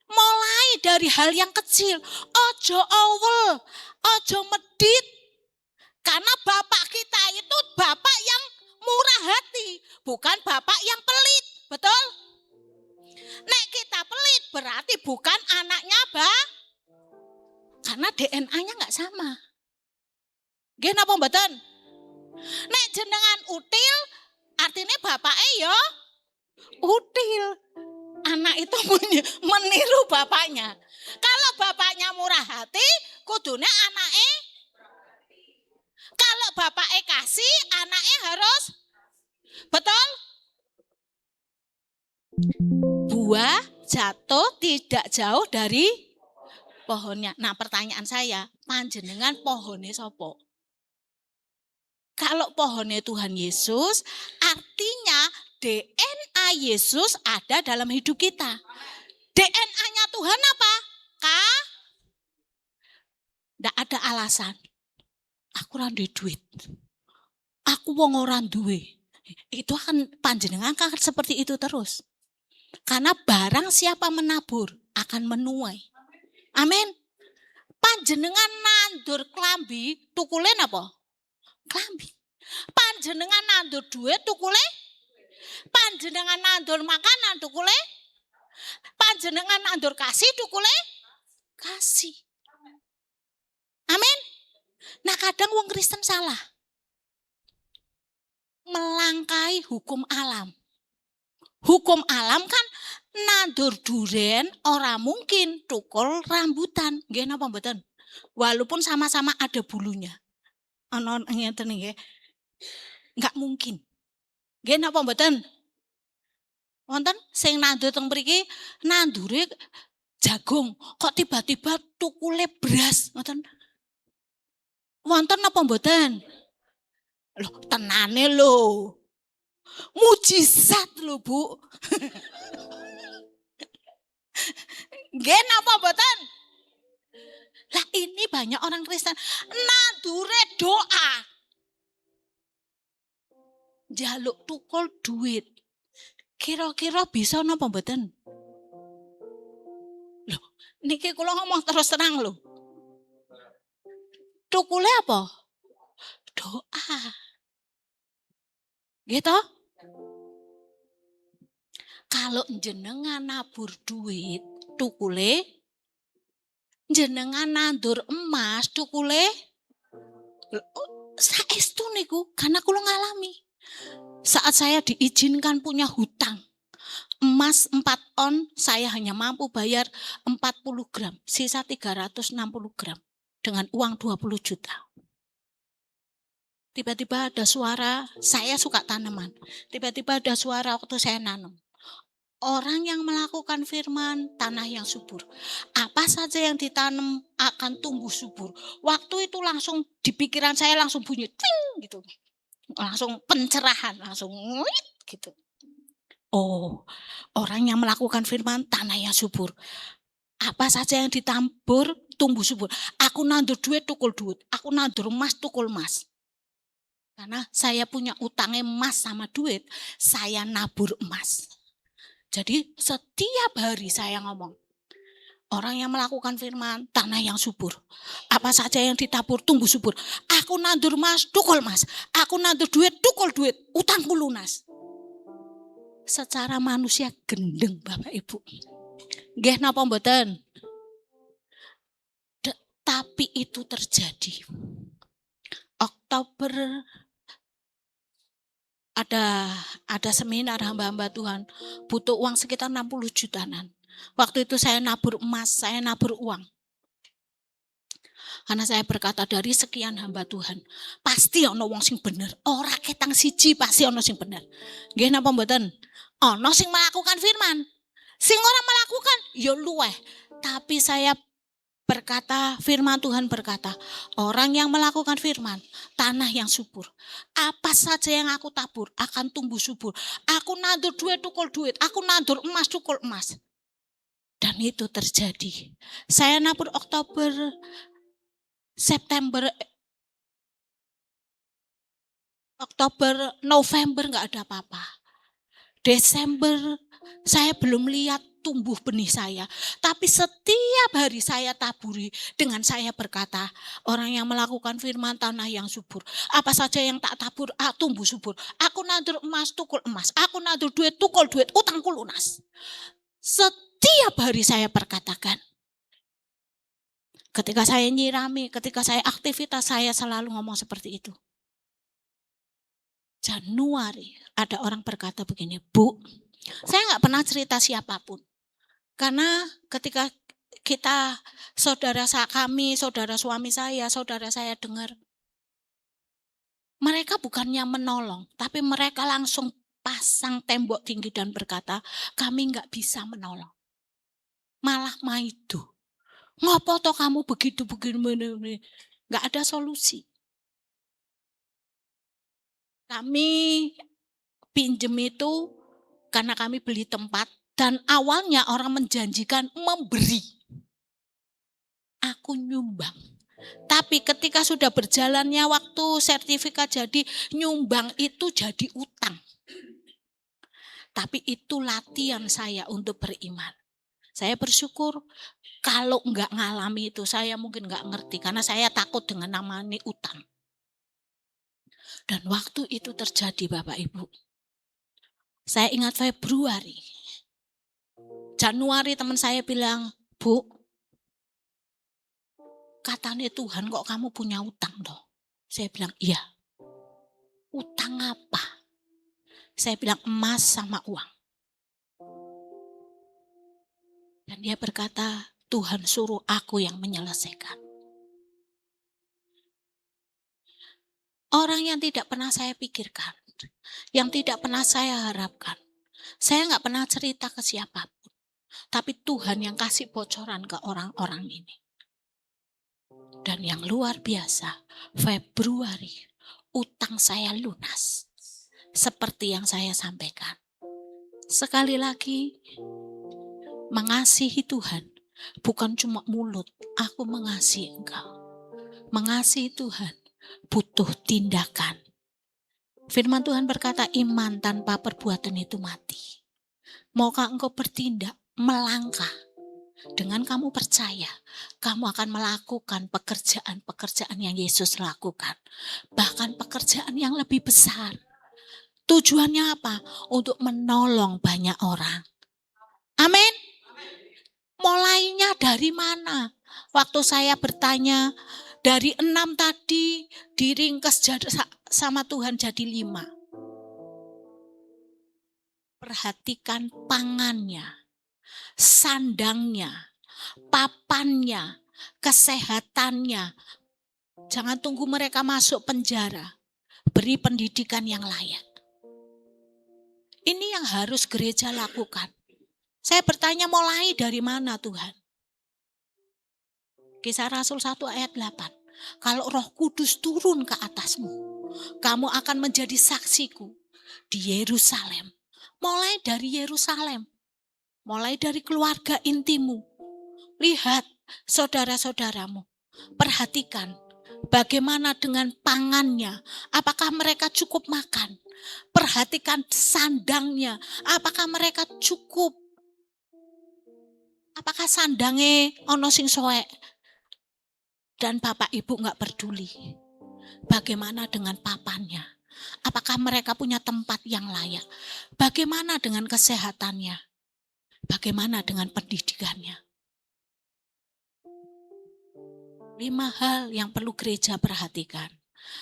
mulai dari hal yang kecil. Ojo awel, ojo medit. Karena Bapak kita itu Bapak yang murah hati, bukan Bapak yang pelit. Betul? Nek kita pelit berarti bukan anaknya karena DNA-nya nggak sama. Nggih napa mboten? Nek jenengan util artinya bapaknya ya util. Anak itu meniru bapaknya. Kalau bapaknya murah hati, kudunya anaknya. Kalau bapaknya kasih, anaknya harus. Betul? Buah jatuh tidak jauh dari pohonnya. Nah, pertanyaan saya, panjenengan pohonnya sopo? Kalau pohonnya Tuhan Yesus, artinya DNA Yesus ada dalam hidup kita. DNA-nya Tuhan apa? Nggak ada alasan. Aku ora duwe duit. Aku wong ora duwe. Itu akan panjenengan kan seperti itu terus. Karena barang siapa menabur akan menuai. Amin. Panjenengan nandur klambi, tukule napa? Klambi. Panjenengan nandur duit, tukule? Panjenengan nandur makanan, tukule? Panjenengan nandur kasih, tukule? Kasih. Amin. Nah, kadang wong Kristen salah. Melangkai hukum alam. Hukum alam kan nandur duren ora mungkin tukul rambutan. Nggih napa mboten? Walaupun sama-sama ada bulunya. Ana ngeten nggih. Enggak mungkin. Nggih napa mboten? Wonten sing nandur teng mriki nandure jagung, kok tiba-tiba tukule beras, ngoten. Wonten napa mboten? Loh, tenane lho. Mujizat lho, Bu. Nggih napa mboten? Lah ini banyak orang Kristen nandure doa. Jaluk tukul duit. Kira-kira bisa napa mboten? Loh, niki kula ngomong terus terang lho. Tukule apa? Doa. Gitu? Kalau jenengan nabur duit, tukule. Jenengan nandur emas, tukule. Saestu niku, karena kula ngalami. Saat saya diizinkan punya hutang, emas 4 on, saya hanya mampu bayar 40 gram, sisa 360 gram dengan uang 20 juta. Tiba-tiba ada suara, saya suka tanaman. Tiba-tiba ada suara waktu saya nanam. Orang yang melakukan firman, tanah yang subur. Apa saja yang ditanam akan tumbuh subur. Waktu itu langsung di pikiran saya langsung bunyi ting gitu. Langsung pencerahan, langsung nguit gitu. Oh, orang yang melakukan firman, tanah yang subur. Apa saja yang ditabur tumbuh subur. Aku nandur duit tukul duit, aku nandur emas tukul emas. Karena saya punya utangnya emas sama duit, saya nabur emas. Jadi setiap hari saya ngomong, orang yang melakukan firman, tanah yang subur. Apa saja yang ditabur tumbuh subur. Aku nandur emas tukul emas, aku nandur duit tukul duit, utangku lunas. Secara manusia gendeng Bapak Ibu. Nggih napa mboten? Tapi itu terjadi. Oktober ada seminar hamba-hamba Tuhan, butuh uang sekitar 60 jutaan. Waktu itu saya nabur emas, saya nabur uang. Karena saya berkata dari sekian hamba Tuhan, pasti ono wong sing bener. Ora ketang siji pasti ono sing bener. Nggih napa mboten? Ono sing melakukan firman. Sing ora melakukan ya luweh. Tapi saya berkata, firman Tuhan berkata, orang yang melakukan firman, tanah yang subur. Apa saja yang aku tabur akan tumbuh subur. Aku nandur duit tukul duit, aku nandur emas tukul emas. Dan itu terjadi. Saya nabur Oktober, September, Oktober, November nggak ada apa-apa. Desember saya belum lihat tumbuh benih saya. Tapi setiap hari saya taburi dengan saya berkata, orang yang melakukan firman tanah yang subur. Apa saja yang tak tabur, tumbuh subur. Aku nandur emas, tukul emas. Aku nandur duit, tukul duit, utangku lunas. Setiap hari saya perkatakan. Ketika saya nyirami, ketika saya aktivitas, saya selalu ngomong seperti itu. Januari ada orang berkata begini, Bu, saya nggak pernah cerita siapapun. Karena ketika kita, saudara kami, saudara suami saya, saudara saya dengar, mereka bukannya menolong, tapi mereka langsung pasang tembok tinggi dan berkata, kami nggak bisa menolong. Malah maido. Ngopo toh kamu begitu begini, nggak ada solusi. Kami pinjem itu karena kami beli tempat dan awalnya orang menjanjikan memberi. Aku nyumbang. Tapi ketika sudah berjalannya waktu sertifikat jadi, nyumbang itu jadi utang. Tapi itu latihan saya untuk beriman. Saya bersyukur kalau enggak ngalami itu saya mungkin enggak ngerti. Karena saya takut dengan namanya utang. Dan waktu itu terjadi Bapak Ibu. Saya ingat Februari. Januari teman saya bilang, Bu, katanya Tuhan kok kamu punya utang loh. Saya bilang, iya. Utang apa? Saya bilang emas sama uang. Dan dia berkata, Tuhan suruh aku yang menyelesaikan. Orang yang tidak pernah saya pikirkan, yang tidak pernah saya harapkan. Saya nggak pernah cerita ke siapapun. Tapi Tuhan yang kasih bocoran ke orang-orang ini. Dan yang luar biasa, Februari, utang saya lunas. Seperti yang saya sampaikan. Sekali lagi, mengasihi Tuhan bukan cuma mulut, aku mengasihi engkau. Mengasihi Tuhan butuh tindakan. Firman Tuhan berkata, iman tanpa perbuatan itu mati. Maukah engkau bertindak, melangkah? Dengan kamu percaya, kamu akan melakukan pekerjaan-pekerjaan yang Yesus lakukan. Bahkan pekerjaan yang lebih besar. Tujuannya apa? Untuk menolong banyak orang. Amin. Mulainya dari mana? Waktu saya bertanya, dari 6 tadi diringkas sama Tuhan jadi 5. Perhatikan pangannya, sandangnya, papannya, kesehatannya. Jangan tunggu mereka masuk penjara. Beri pendidikan yang layak. Ini yang harus gereja lakukan. Saya bertanya, mulai dari mana Tuhan? Kisah Rasul 1 ayat 8. Kalau Roh Kudus turun ke atasmu, kamu akan menjadi saksiku di Yerusalem. Mulai dari Yerusalem. Mulai dari keluarga intimu. Lihat saudara-saudaramu. Perhatikan bagaimana dengan pangannya. Apakah mereka cukup makan? Perhatikan sandangnya. Apakah mereka cukup? Apakah sandange ono sing soek? Dan bapak ibu gak peduli. Bagaimana dengan papannya? Apakah mereka punya tempat yang layak? Bagaimana dengan kesehatannya? Bagaimana dengan pendidikannya? 5 hal yang perlu gereja perhatikan.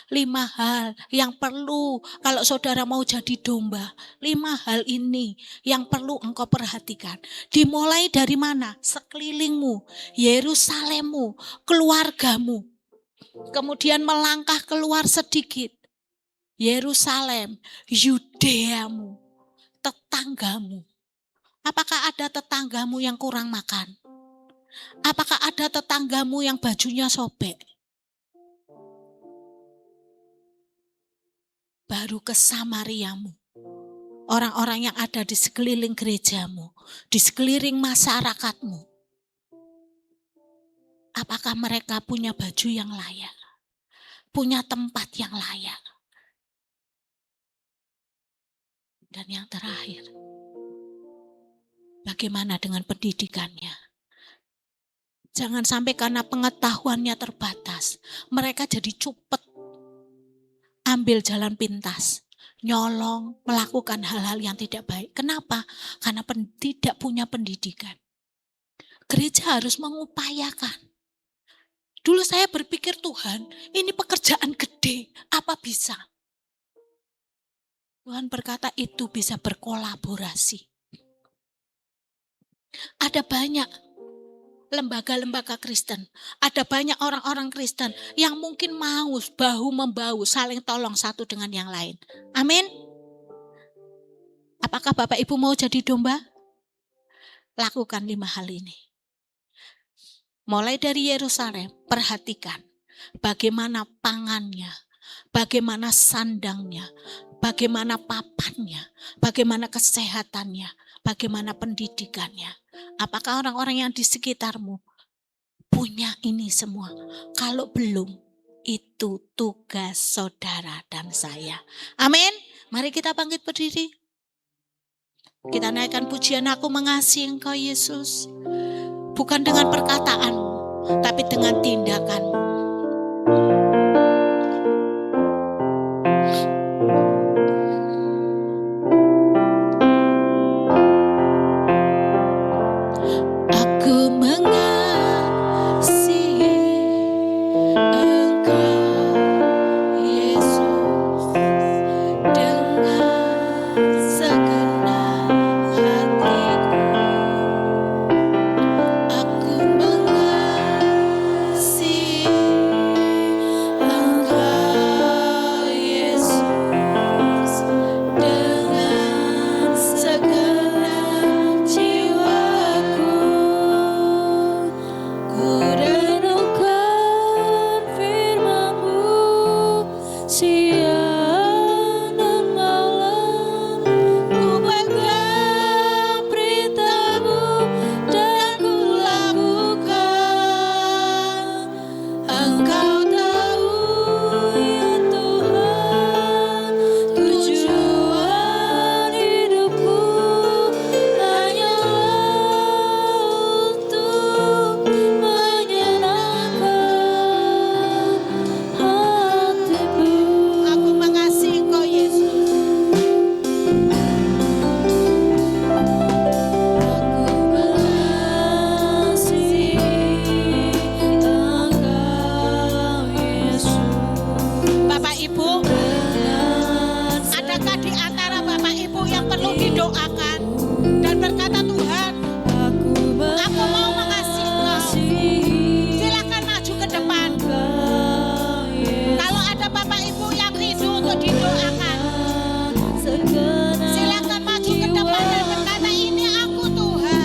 5 hal yang perlu kalau saudara mau jadi domba. 5 hal ini yang perlu engkau perhatikan. Dimulai dari mana? Sekelilingmu, Yerusalemmu, keluargamu. Kemudian melangkah keluar sedikit. Yerusalem, Yudeamu, tetanggamu. Apakah ada tetanggamu yang kurang makan? Apakah ada tetanggamu yang bajunya sobek? Baru ke Samariamu. Orang-orang yang ada di sekeliling gerejamu, di sekeliling masyarakatmu. Apakah mereka punya baju yang layak? Punya tempat yang layak? Dan yang terakhir, bagaimana dengan pendidikannya? Jangan sampai karena pengetahuannya terbatas, mereka jadi cupet, ambil jalan pintas, nyolong, melakukan hal-hal yang tidak baik. Kenapa? Karena tidak punya pendidikan. Gereja harus mengupayakan. Dulu saya berpikir, Tuhan, ini pekerjaan gede, apa bisa? Tuhan berkata itu bisa berkolaborasi. Ada banyak lembaga-lembaga Kristen, ada banyak orang-orang Kristen yang mungkin mau bahu-membahu, saling tolong satu dengan yang lain. Amin. Apakah Bapak Ibu mau jadi domba? Lakukan 5 hal ini. Mulai dari Yerusalem, perhatikan bagaimana pangannya, bagaimana sandangnya, bagaimana papannya, bagaimana kesehatannya, bagaimana pendidikannya. Apakah orang-orang yang di sekitarmu punya ini semua? Kalau belum, itu tugas saudara dan saya. Amin. Mari kita bangkit berdiri. Kita naikkan pujian, aku mengasihi Engkau Yesus. Bukan dengan perkataanmu, tapi dengan tindakanmu. Silakan maju ke depan dan berkata, ini aku Tuhan.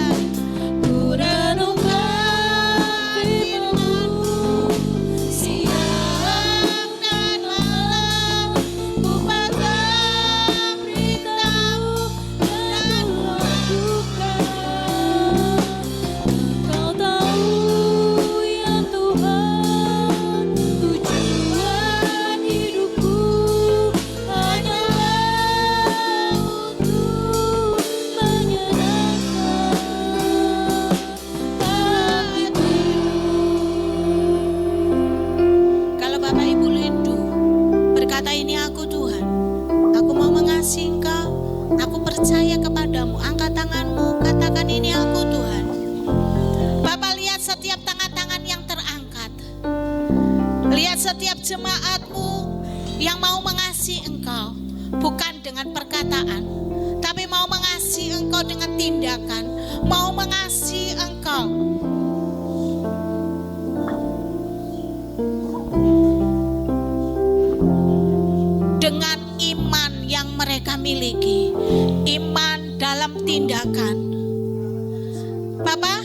jemaat-Mu yang mau mengasihi Engkau, bukan dengan perkataan, tapi mau mengasihi Engkau dengan tindakan, mau mengasihi Engkau dengan iman yang mereka miliki, iman dalam tindakan. Bapa,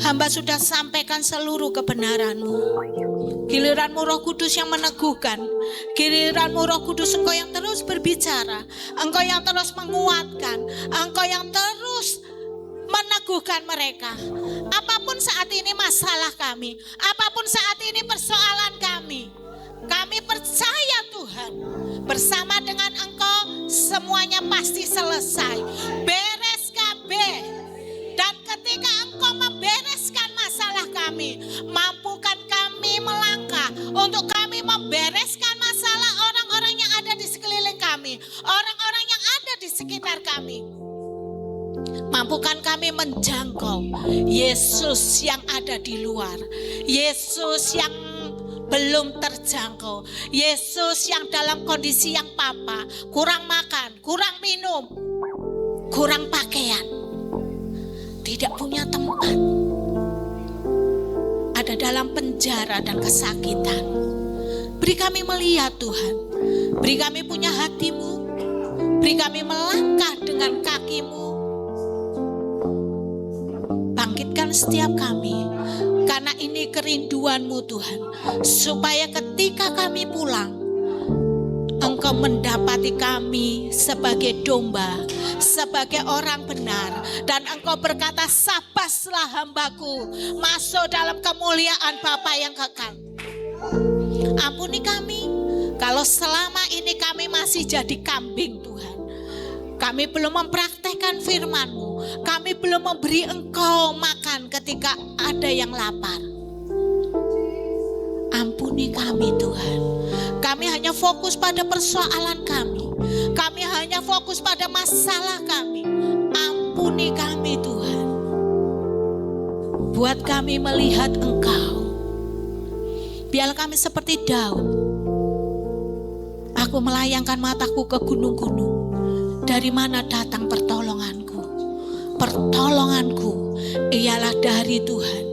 hamba sudah sampaikan seluruh kebenaran-Mu. Giliran-Mu Roh Kudus yang meneguhkan, giliran-Mu Roh Kudus Engkau yang terus berbicara, Engkau yang terus menguatkan, Engkau yang terus meneguhkan mereka. Apapun saat ini masalah kami, apapun saat ini persoalan kami percaya Tuhan, bersama dengan Engkau semuanya pasti selesai, beres kabeh. Dan ketika Engkau membereskan masalah kami, mampukan kami melangkah untuk kami membereskan masalah orang-orang yang ada di sekeliling kami, orang-orang yang ada di sekitar kami. Mampukan kami menjangkau Yesus yang ada di luar, Yesus yang belum terjangkau, Yesus yang dalam kondisi yang papa, kurang makan, kurang minum, kurang pakaian, tidak punya tempat, ada dalam penjara dan kesakitan. Beri kami melihat Tuhan, beri kami punya hati-Mu, beri kami melangkah dengan kaki-Mu. Bangkitkan setiap kami, karena ini kerinduan-Mu Tuhan, supaya ketika kami pulang, Engkau mendapati kami sebagai domba, sebagai orang benar, dan Engkau berkata, sabaslah hambaku, masuk dalam kemuliaan Bapa yang kekal. Ampuni kami kalau selama ini kami masih jadi kambing Tuhan. Kami belum mempraktekkan firman-Mu, kami belum memberi Engkau makan ketika ada yang lapar. Ampuni kami Tuhan. Kami hanya fokus pada persoalan kami, kami hanya fokus pada masalah kami. Ampuni kami Tuhan. Buat kami melihat Engkau. Biar kami seperti Daud. Aku melayangkan mataku ke gunung-gunung. Dari mana datang pertolonganku? Pertolonganku ialah dari Tuhan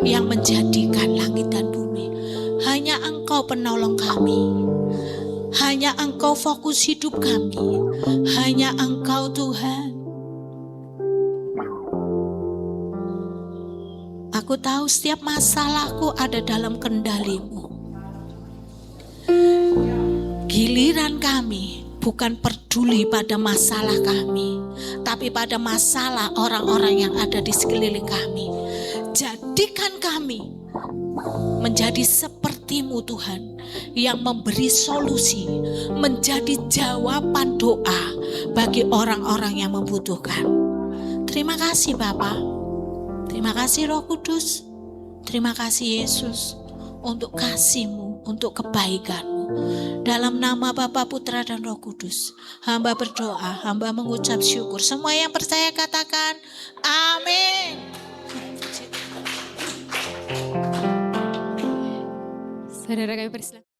yang menjadikan langit dan bumi. Hanya Engkau penolong kami. Hanya Engkau fokus hidup kami. Hanya Engkau Tuhan. Aku tahu setiap masalahku ada dalam kendali-Mu. Giliran kami bukan peduli pada masalah kami, tapi pada masalah orang-orang yang ada di sekeliling kami. Jadikan kami menjadi seperti-Mu Tuhan, yang memberi solusi, menjadi jawaban doa bagi orang-orang yang membutuhkan. Terima kasih Bapa, terima kasih Roh Kudus, terima kasih Yesus untuk kasih-Mu, untuk kebaikan-Mu. Dalam nama Bapa, Putra dan Roh Kudus, hamba berdoa, hamba mengucap syukur. Semua yang percaya katakan amin. Saudara kami persilakan.